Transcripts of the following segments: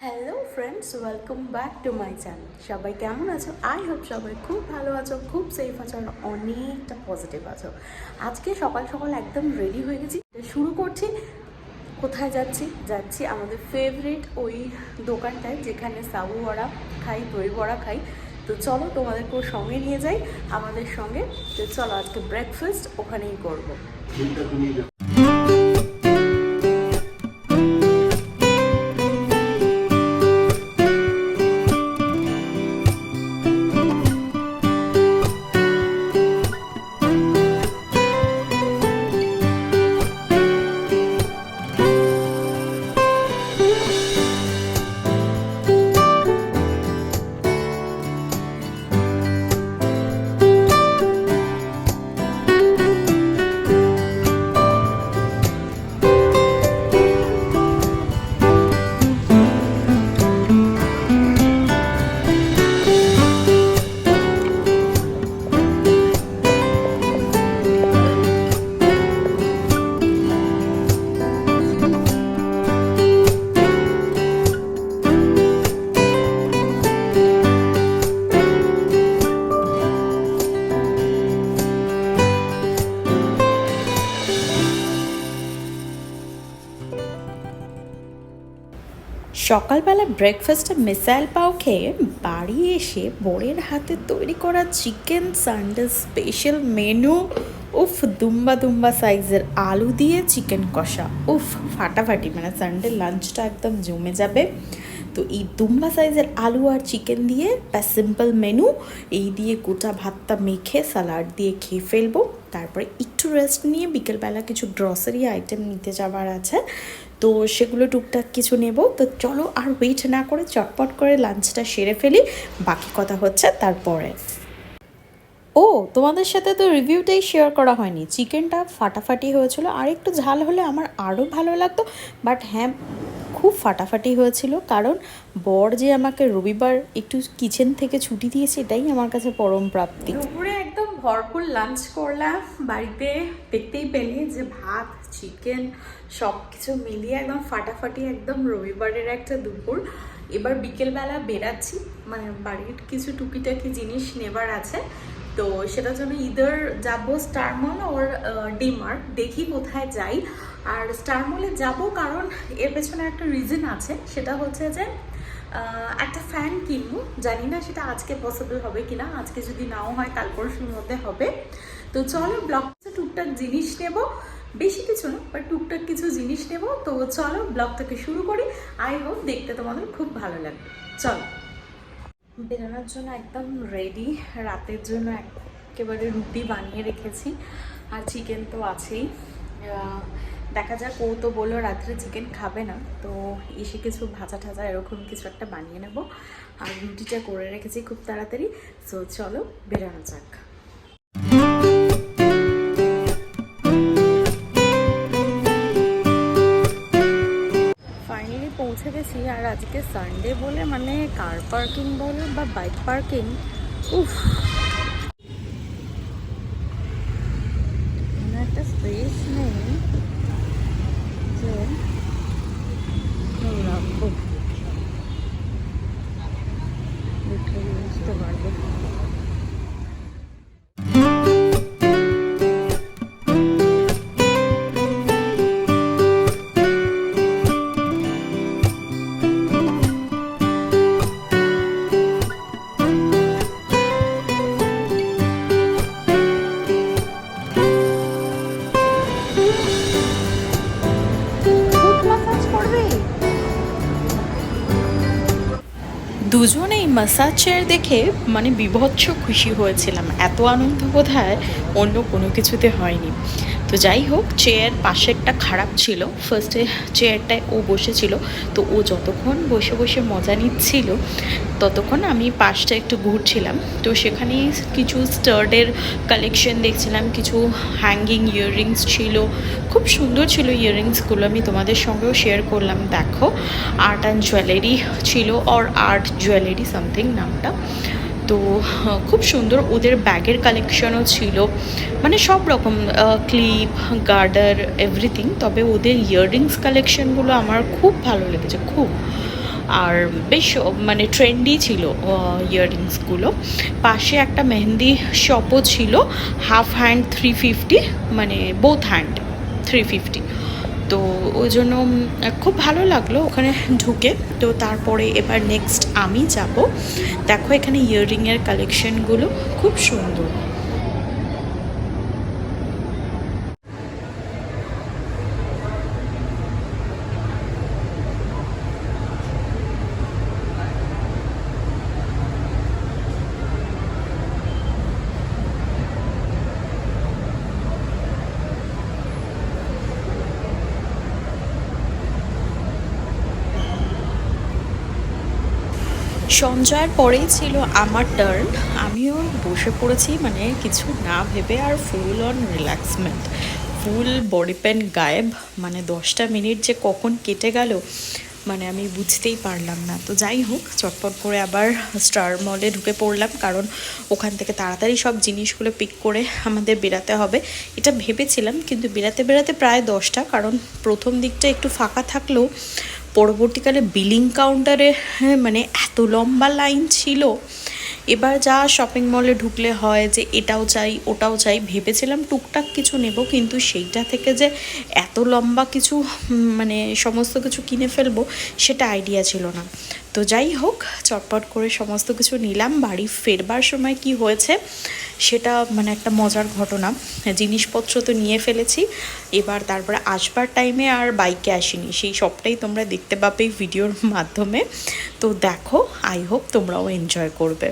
Hello friends, welcome back to my channel. সবাই কেমন আছো? আই হোপ সবাই খুব ভালো আছো, খুব সেফ আছো আর অনেকটা পজিটিভ আছো। আজকে সকাল সকাল একদম রেডি হয়ে গেছি, শুরু করছি। কোথায় যাচ্ছি আমাদের ফেভারিট ওই দোকানটায় যেখানে সাবু বড়া খাই, দই বড়া খাই। তো চলো তোমাদেরকেও সঙ্গে নিয়ে যাই আমাদের সঙ্গে। তো চলো আজকে ব্রেকফাস্ট ওখানেই করবো। সকালবেলা ব্রেকফাস্টে মিসাইল পাও খেয়ে বাড়ি এসে বরের হাতে তৈরি করা চিকেন সানডে স্পেশাল মেনু। উফ, দুম্বা দুম্বা সাইজের আলু দিয়ে চিকেন কষা। উফ, ফাটাফাটি, মানে সানডে লাঞ্চটা একদম জমে যাবে। তো এই দুম্বা সাইজের আলু আর চিকেন দিয়ে বা সিম্পল মেনু, এই দিয়ে গোটা ভাতটা মেখে স্যালাড দিয়ে খেয়ে ফেলবো। তারপরে একটু রেস্ট নিয়ে বিকেলবেলা কিছু গ্রসারি আইটেম নিতে যাওয়ার আছে, তো সেগুলো টুকটাক কিছু নেব। তো চলো আর ওয়েট না করে চটপট করে লাঞ্চটা সেরে ফেলি, বাকি কথা হচ্ছে তারপরে। ও, তোমাদের সাথে তো রিভিউটাই শেয়ার করা হয়নি। চিকেনটা ফাটাফাটি হয়েছিল, আর একটু ঝাল হলে আমার আরও ভালো লাগতো, বাট হ্যাঁ, খুব ফাটাফাটি হয়েছিল। কারণ বর যে আমাকে রবিবার একটু কিচেন থেকে ছুটি দিয়েছে, এটাই আমার কাছে পরম প্রাপ্তি। দুপুরে একদম ভরপুর লাঞ্চ করলাম বাড়িতে। দেখতেই পেলি যে ভাত, চিকেন সব কিছু মিলিয়ে একদম ফাটাফাটি, একদম রবিবারের একটা দুপুর। এবার বিকেলবেলা বেরাচ্ছি, মানে বাড়ির কিছু টুকিটাকি জিনিস নেবার আছে, তো সেটার জন্য ইদার যাবো স্টার মল ওর ডিমার্ট, দেখি কোথায় যাই। আর স্টার মলে যাবো কারণ এর পেছনে একটা রিজন আছে, সেটা হচ্ছে যে একটা ফ্যান কিনবো। জানি না সেটা আজকে পসিবল হবে কিনা, আজকে যদি নাও হয় কাল পরশুর মধ্যে হবে। তো চলো ব্লগটা টুকটাক জিনিস নেব, বেশি কিছু না বাট টুকটাক কিছু জিনিস নেব। তো চলো ব্লগটাকে শুরু করি, আই হোপ দেখতে তোমাদের খুব ভালো লাগবে। চলো, বেরোনোর জন্য একদম রেডি। রাতের জন্য একেবারে রুটি বানিয়ে রেখেছি, আর চিকেন তো আছেই। দেখা যাক, ও তো বললো রাত্রে চিকেন খাবে না, তো এসে কিছু ভাজা ঠাজা এরকম কিছু একটা বানিয়ে নেব। আর রুটিটা করে রেখেছি খুব তাড়াতাড়ি। সো চলো বেরোনো যাক। ফাইনালি পৌঁছে গেছি। আর আজকে সানডে বলে মানে কার পার্কিং বলো বা বাইক পার্কিং, উফ, একটা স্পেস নেই যে রাখবো, দেখলে বুঝতে পারবো। দুজনেই মাসাজ চেয়ার দেখে মানে বিভৎস খুশি হয়েছিলাম। এত আনন্দ বোধহয় অন্য কোনো কিছুতে হয়নি। তো যাই হোক, চেয়ার পাশেরটা খারাপ ছিল। ফার্স্টে চেয়ারটায় ও বসেছিল, তো ও যতক্ষণ বসে বসে মজা নিচ্ছিল ততক্ষণ আমি পাশটা একটু ঘুরছিলাম। তো সেখানে কিছু স্টার্ডের কালেকশন দেখছিলাম, কিছু হ্যাঙ্গিং ইয়াররিংস ছিল, খুব সুন্দর ছিল ইয়াররিংসগুলো। আমি তোমাদের সঙ্গেও শেয়ার করলাম, দেখো। আর্ট অ্যান্ড জুয়েলারি ছিল, অর আর্ট জুয়েলারি সামথিং নামটা। তো খুব সুন্দর ওদের ব্যাগের কালেকশনও ছিল, মানে সব রকম ক্লিপ, গার্ডার, এভরিথিং। তবে ওদের ইয়াররিংস কালেকশনগুলো আমার খুব ভালো লেগেছে, খুব। আর বেশ মানে ট্রেন্ডি ছিল ইয়াররিংসগুলো। পাশে একটা মেহেন্দি শপও ছিল, হাফ হ্যান্ড 350, মানে বোথ হ্যান্ড 350। তো ওই জন্য খুব ভালো লাগলো ওখানে ঢুকে। তো তারপরে এবার নেক্সট আমি যাব। দেখো এখানে ইয়াররিংয়ের কালেকশনগুলো খুব সুন্দর। সঞ্জয়ের পরেই ছিল আমার টার্ন। আমিও বসে পড়েছি, মানে কিছু না ভেবে, আর full on relaxment, full body pain গায়েব। মানে 10টা মিনিট যে কখন কেটে গেল মানে আমি বুঝতেই পারলাম না। তো যাই হোক, চটপট করে আবার স্টার মলে ঢুকে পড়লাম, কারণ ওখান থেকে তাড়াতাড়ি সব জিনিসগুলো পিক করে আমাদের বেরাতে হবে। এটা ভেবেছিলাম, কিন্তু বেরাতে বেরাতে প্রায় 10টা, কারণ প্রথম দিকটা একটু ফাঁকা থাকলেও পরবর্তীকালে বিলিং কাউন্টারে মানে এত লম্বা লাইন ছিল। এবার যা শপিং মলে ঢুকলে হয় যে এটাও চাই ওটাও চাই, ভেবেছিলাম টুকটাক কিছু নেব, কিন্তু সেইটা থেকে যে এত লম্বা কিছু মানে সমস্ত কিছু কিনে ফেলবো সেটা আইডিয়া ছিল না। তো যাই হোক, চটপট করে সমস্ত কিছু নিলাম। বাড়ি ফেরবার সময় কি হয়েছে সেটা মানে একটা মজার ঘটনা। জিনিসপত্র তো নিয়ে ফেলেছি, এবার তারপরে আসবার টাইমে আর বাইকে আসিনি, সেই সবটাই তোমরা দেখতে পাবে ভিডিওর মাধ্যমে। তো দেখো, আই হোপ তোমরাও এনজয় করবে।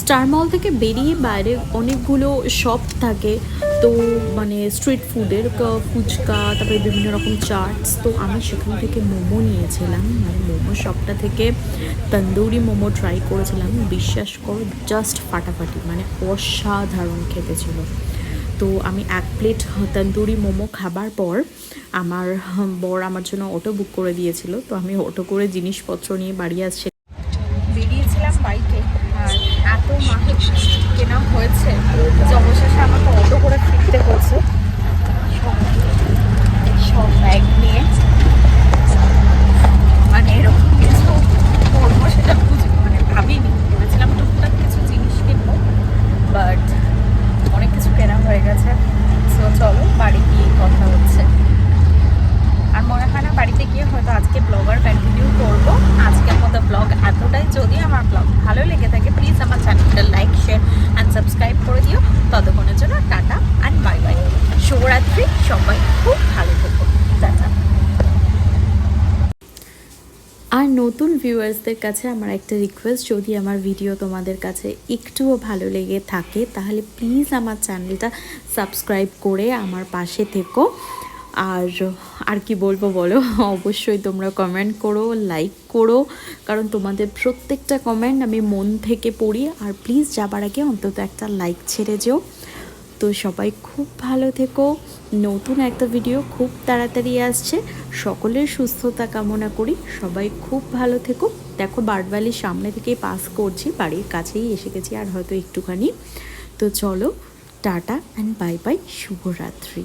স্টার মল থেকে বেরিয়ে বাইরে অনেকগুলো শপ থাকে, তো মানে স্ট্রিট ফুডের, ফুচকা, তারপরে বিভিন্ন রকম চাটস। তো আমি সেখান থেকে মোমো নিয়েছিলাম, মানে মোমো শপটা থেকে তন্দুরি মোমো ট্রাই করেছিলাম। বিশ্বাস করো, জাস্ট ফাটাফাটি, মানে অসাধারণ খেতে ছিল। তো আমি 1 প্লেট তন্দুরি মোমো খাবার পর আমার বর আমার জন্য অটো বুক করে দিয়েছিল। তো আমি অটো করে জিনিসপত্র নিয়ে বাড়ি আসছি। বেরিয়েছিলাম বাইকে, আর এত মাকে কেনা হয়েছে যে অবশেষে আমাকে অটো করে ফিরতে হয়েছে সব ব্যাগ নিয়ে। মানে এরকম কিছু করবো সেটা মানে ভাবিনি, ভেবেছিলাম টুকটাক কিছু জিনিস কিনবো, বাট অনেক কিছু কেনা হয়ে গেছে। সো চলো বাড়ি গিয়ে কথা হচ্ছে। আর মনে হয় না বাড়িতে গিয়ে হয়তো আজকে ব্লগ আর কন্টিনিউ করবো। আজকের মতো ব্লগ এতটাই। যদি আমার ব্লগ ভালো লেগে থাকে প্লিজ আমার চ্যানেলটা লাইক, শেয়ার অ্যান্ড সাবস্ক্রাইব করে দিও। ততক্ষণের জন্য টাটা অ্যান্ড বাই বাই। শুভরাত্রি, সবাই খুব ভালো থেকো, টাটা। আর নতুন ভিউয়ার্সদের কাছে আমার একটা রিকোয়েস্ট, যদি আমার ভিডিও তোমাদের কাছে একটুও ভালো লেগে থাকে তাহলে প্লিজ আমার চ্যানেলটা সাবস্ক্রাইব করে আমার পাশে থেকো। আর কি বলবো বলো, অবশ্যই তোমরা কমেন্ট করো, লাইক করো, কারণ তোমাদের প্রত্যেকটা কমেন্ট আমি মন থেকে পড়ি। আর প্লিজ যাবার আগে অন্তত একটা লাইক ছেড়ে যেও। তো সবাই খুব ভালো থেকো, নতুন একটা ভিডিও খুব তাড়াতাড়ি আসছে। সকলের সুস্থতা কামনা করি, সবাই খুব ভালো থেকো। দেখো বারবালির সামনে থেকেই পাস করছি, বাড়ির কাছেই এসে গেছি আর হয়তো একটুখানি। তো চলো, টাটা অ্যান্ড বাই বাই, শুভরাত্রি।